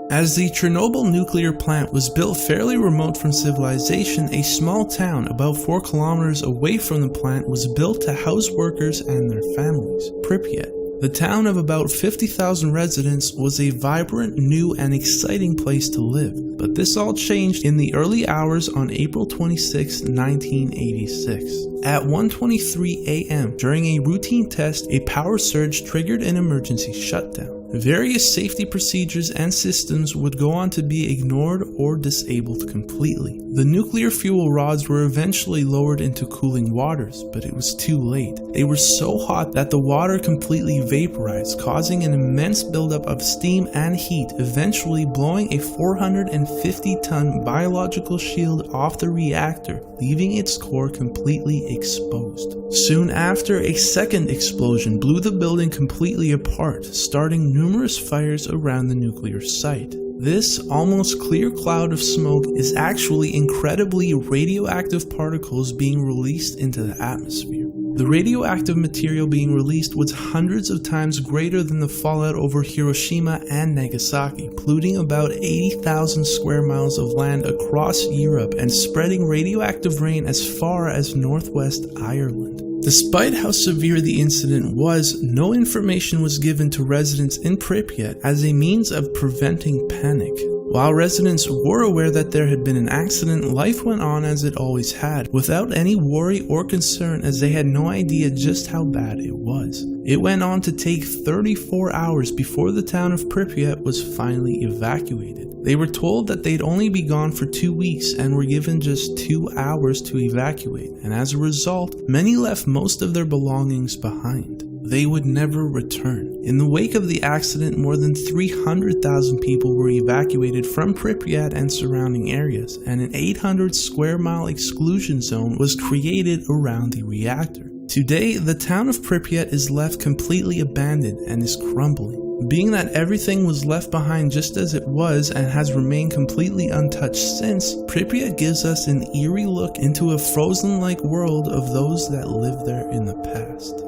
As the Chernobyl nuclear plant was built fairly remote from civilization, a small town about 4 kilometers away from the plant was built to house workers and their families, Pripyat. The town of about 50,000 residents was a vibrant, new, and exciting place to live, but this all changed in the early hours on April 26, 1986. At 1:23 a.m., during a routine test, a power surge triggered an emergency shutdown. Various safety procedures and systems would go on to be ignored or disabled completely. The nuclear fuel rods were eventually lowered into cooling waters, but it was too late. They were so hot that the water completely vaporized, causing an immense buildup of steam and heat, eventually blowing a 450-ton biological shield off the reactor, leaving its core completely exposed. Soon after, a second explosion blew the building completely apart, starting numerous fires around the nuclear site. This almost clear cloud of smoke is actually incredibly radioactive particles being released into the atmosphere. The radioactive material being released was hundreds of times greater than the fallout over Hiroshima and Nagasaki, polluting about 80,000 square miles of land across Europe and spreading radioactive rain as far as northwest Ireland. Despite how severe the incident was, no information was given to residents in Pripyat as a means of preventing panic. While residents were aware that there had been an accident, life went on as it always had, without any worry or concern, as they had no idea just how bad it was. It went on to take 34 hours before the town of Pripyat was finally evacuated. They were told that they'd only be gone for 2 weeks and were given just 2 hours to evacuate, and as a result, many left most of their belongings behind. They would never return. In the wake of the accident, more than 300,000 people were evacuated from Pripyat and surrounding areas, and an 800 square mile exclusion zone was created around the reactor. Today, the town of Pripyat is left completely abandoned and is crumbling. Being that everything was left behind just as it was and has remained completely untouched since, Pripyat gives us an eerie look into a frozen-like world of those that lived there in the past.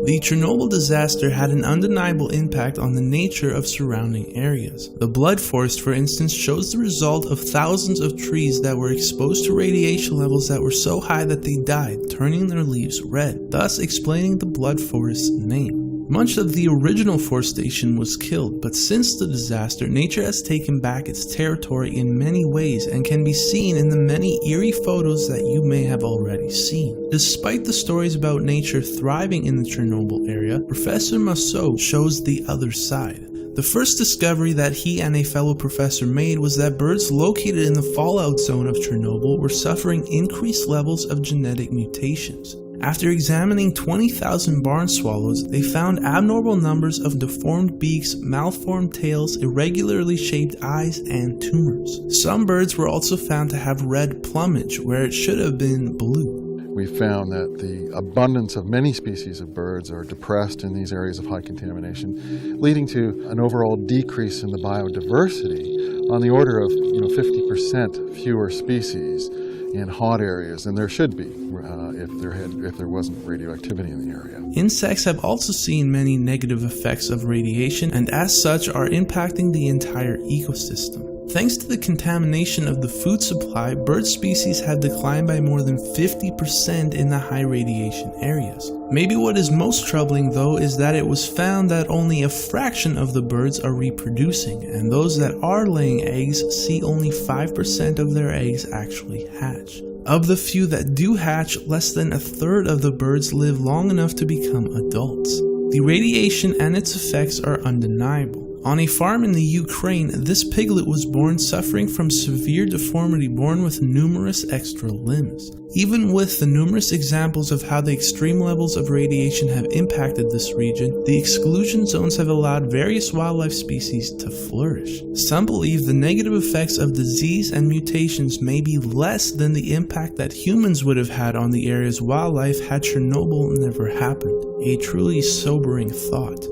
The Chernobyl disaster had an undeniable impact on the nature of surrounding areas. The blood forest, for instance, shows the result of thousands of trees that were exposed to radiation levels that were so high that they died, turning their leaves red, thus explaining the blood forest's name. Much of the original forestation was killed, but since the disaster, nature has taken back its territory in many ways and can be seen in the many eerie photos that you may have already seen. Despite the stories about nature thriving in the Chernobyl area, Professor Masseau shows the other side. The first discovery that he and a fellow professor made was that birds located in the fallout zone of Chernobyl were suffering increased levels of genetic mutations. After examining 20,000 barn swallows, they found abnormal numbers of deformed beaks, malformed tails, irregularly shaped eyes, and tumors. Some birds were also found to have red plumage where it should have been blue. We found that the abundance of many species of birds are depressed in these areas of high contamination, leading to an overall decrease in the biodiversity on the order of 50% fewer species in hot areas than there should be if there wasn't radioactivity in the area. Insects have also seen many negative effects of radiation and as such are impacting the entire ecosystem. Thanks to the contamination of the food supply, bird species have declined by more than 50% in the high radiation areas. Maybe what is most troubling though is that it was found that only a fraction of the birds are reproducing, and those that are laying eggs see only 5% of their eggs actually hatch. Of the few that do hatch, less than a third of the birds live long enough to become adults. The radiation and its effects are undeniable. On a farm in the Ukraine, this piglet was born suffering from severe deformity, born with numerous extra limbs. Even with the numerous examples of how the extreme levels of radiation have impacted this region, the exclusion zones have allowed various wildlife species to flourish. Some believe the negative effects of disease and mutations may be less than the impact that humans would have had on the area's wildlife had Chernobyl never happened. A truly sobering thought.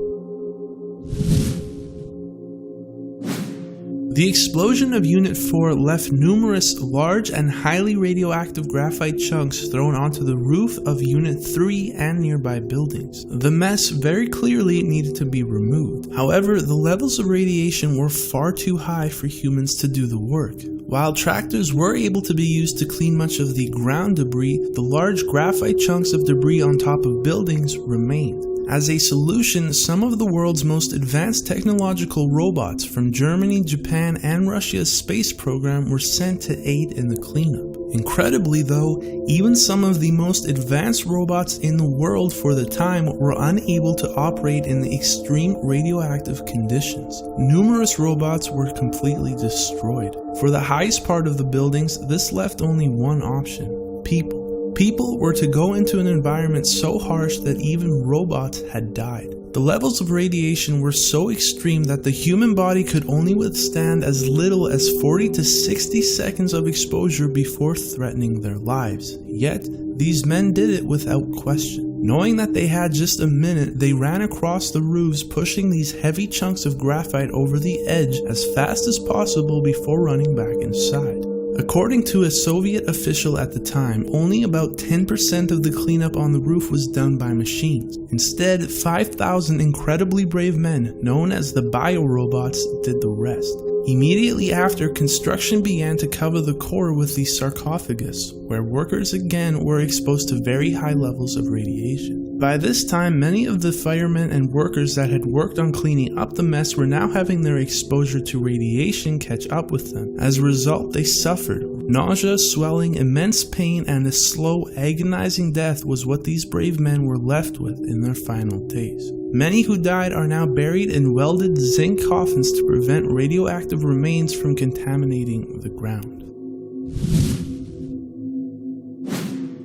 The explosion of Unit 4 left numerous large and highly radioactive graphite chunks thrown onto the roof of Unit 3 and nearby buildings. The mess very clearly needed to be removed. However, the levels of radiation were far too high for humans to do the work. While tractors were able to be used to clean much of the ground debris, the large graphite chunks of debris on top of buildings remained. As a solution, some of the world's most advanced technological robots from Germany, Japan, and Russia's space program were sent to aid in the cleanup. Incredibly though, even some of the most advanced robots in the world for the time were unable to operate in the extreme radioactive conditions. Numerous robots were completely destroyed. For the highest part of the buildings, this left only one option: people. People were to go into an environment so harsh that even robots had died. The levels of radiation were so extreme that the human body could only withstand as little as 40 to 60 seconds of exposure before threatening their lives. Yet, these men did it without question. Knowing that they had just a minute, they ran across the roofs, pushing these heavy chunks of graphite over the edge as fast as possible before running back inside. According to a Soviet official at the time, only about 10% of the cleanup on the roof was done by machines. Instead, 5,000 incredibly brave men, known as the biorobots, did the rest. Immediately after, construction began to cover the core with the sarcophagus, where workers again were exposed to very high levels of radiation. By this time, many of the firemen and workers that had worked on cleaning up the mess were now having their exposure to radiation catch up with them. As a result, they suffered. Nausea, swelling, immense pain, and a slow, agonizing death was what these brave men were left with in their final days. Many who died are now buried in welded zinc coffins to prevent radioactive remains from contaminating the ground.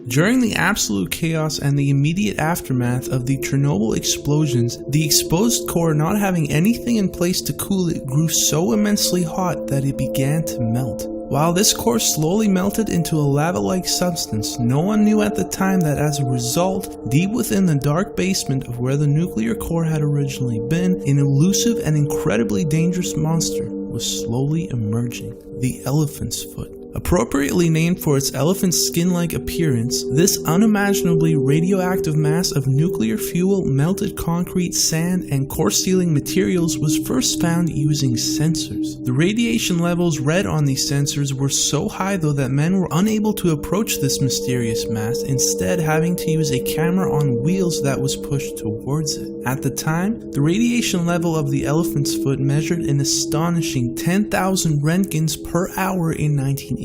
During the absolute chaos and the immediate aftermath of the Chernobyl explosions, the exposed core, not having anything in place to cool it, grew so immensely hot that it began to melt. While this core slowly melted into a lava-like substance, no one knew at the time that as a result, deep within the dark basement of where the nuclear core had originally been, an elusive and incredibly dangerous monster was slowly emerging: the elephant's foot. Appropriately named for its elephant skin-like appearance, this unimaginably radioactive mass of nuclear fuel, melted concrete, sand, and core-sealing materials was first found using sensors. The radiation levels read on these sensors were so high though that men were unable to approach this mysterious mass, instead having to use a camera on wheels that was pushed towards it. At the time, the radiation level of the elephant's foot measured an astonishing 10,000 Roentgens per hour in 1986.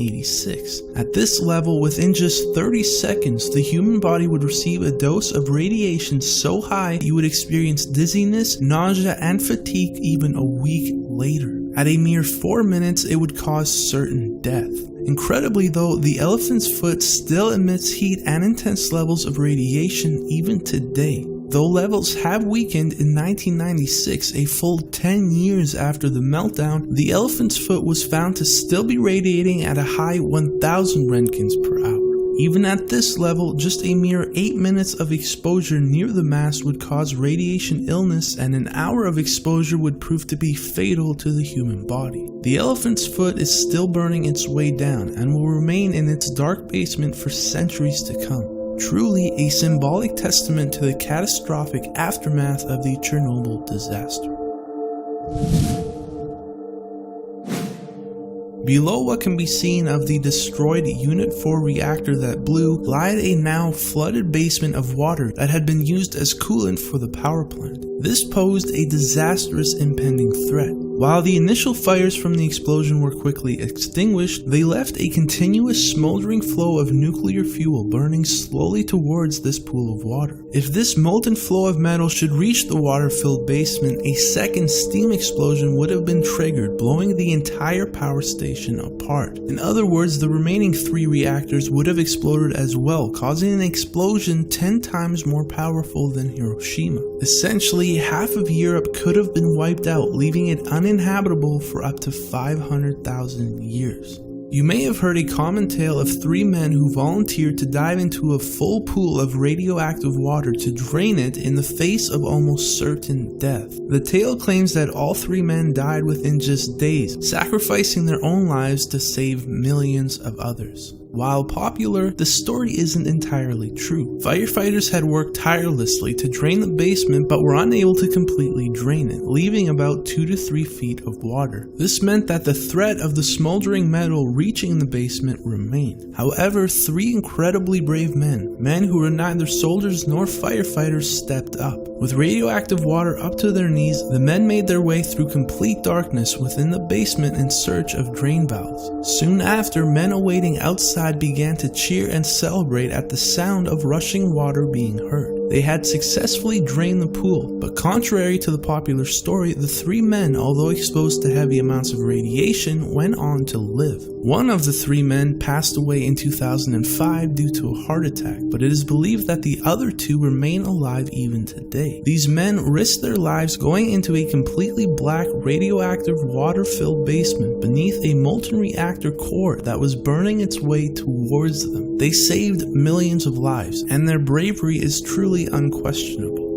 At this level, within just 30 seconds, the human body would receive a dose of radiation so high you would experience dizziness, nausea, and fatigue even a week later. At a mere 4 minutes, it would cause certain death. Incredibly though, the elephant's foot still emits heat and intense levels of radiation even today. Though levels have weakened in 1996, a full 10 years after the meltdown, the elephant's foot was found to still be radiating at a high 1,000 Roentgens per hour. Even at this level, just a mere 8 minutes of exposure near the mass would cause radiation illness, and an hour of exposure would prove to be fatal to the human body. The elephant's foot is still burning its way down and will remain in its dark basement for centuries to come. Truly a symbolic testament to the catastrophic aftermath of the Chernobyl disaster. Below what can be seen of the destroyed Unit 4 reactor that blew lied a now flooded basement of water that had been used as coolant for the power plant. This posed a disastrous impending threat. While the initial fires from the explosion were quickly extinguished, they left a continuous smoldering flow of nuclear fuel burning slowly towards this pool of water. If this molten flow of metal should reach the water-filled basement, a second steam explosion would have been triggered, blowing the entire power station apart. In other words, the remaining 3 reactors would have exploded as well, causing an explosion 10 times more powerful than Hiroshima. Essentially, half of Europe could have been wiped out, leaving it uninhabitable for up to 500,000 years. You may have heard a common tale of 3 men who volunteered to dive into a full pool of radioactive water to drain it in the face of almost certain death. The tale claims that all 3 men died within just days, sacrificing their own lives to save millions of others. While popular, the story isn't entirely true. Firefighters had worked tirelessly to drain the basement but were unable to completely drain it, leaving about 2 to 3 feet of water. This meant that the threat of the smoldering metal reaching the basement remained. However, 3 incredibly brave men who were neither soldiers nor firefighters, stepped up. With radioactive water up to their knees, the men made their way through complete darkness within the basement in search of drain valves. Soon after, men awaiting outside began to cheer and celebrate at the sound of rushing water being heard. They had successfully drained the pool, but contrary to the popular story, the 3 men, although exposed to heavy amounts of radiation, went on to live. One of the 3 men passed away in 2005 due to a heart attack, but it is believed that the other 2 remain alive even today. These men risked their lives going into a completely black, radioactive, water-filled basement beneath a molten reactor core that was burning its way towards them. They saved millions of lives, and their bravery is truly unquestionable.